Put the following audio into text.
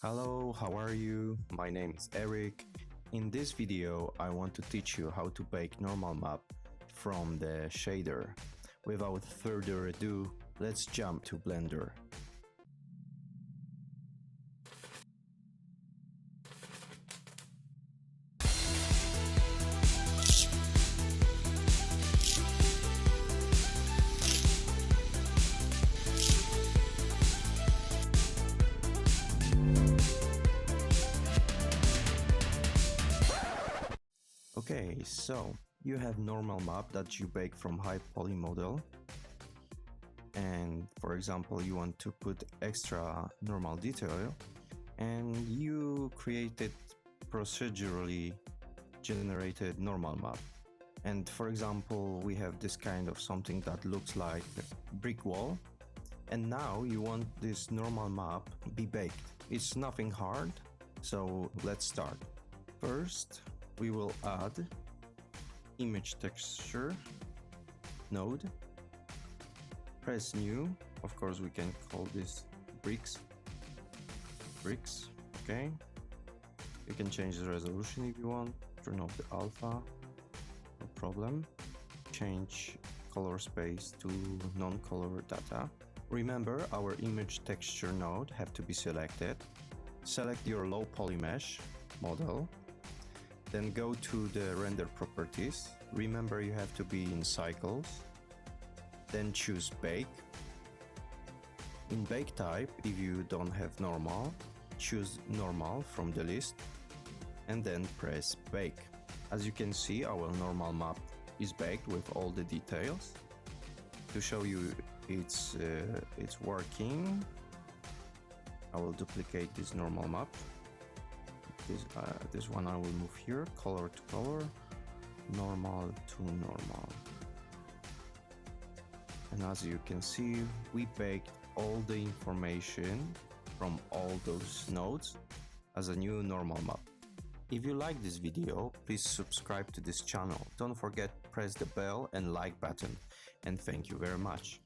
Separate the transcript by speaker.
Speaker 1: Hello, how are you? My name is Eric. In this video, I want to teach you how to bake normal map from the shader. Without further ado, let's jump to Blender. Okay, so you have normal map that you bake from high poly model, and for example you want to put extra normal detail, and you created procedurally generated normal map. And for example we have this kind of something that looks like a brick wall, and now you want this normal map be baked. It's nothing hard, so let's start. First we will add image texture node, press new. Of course we can call this bricks. Okay, you can change the resolution if you want, turn off the alpha, no problem. Change color space to non-color data. Remember, our image texture node have to be selected. Select your low poly mesh model, then go to the render properties. Remember, you have to be in cycles. Then choose bake. In bake type, if you don't have normal, choose normal from the list and then press bake. As you can see, our normal map is baked with all the details. To show you it's working, I will duplicate this normal map. This one I will move here, color to color, normal to normal. And as you can see, we baked all the information from all those nodes as a new normal map. If you like this video, please subscribe to this channel. Don't forget press the bell and like button. And thank you very much.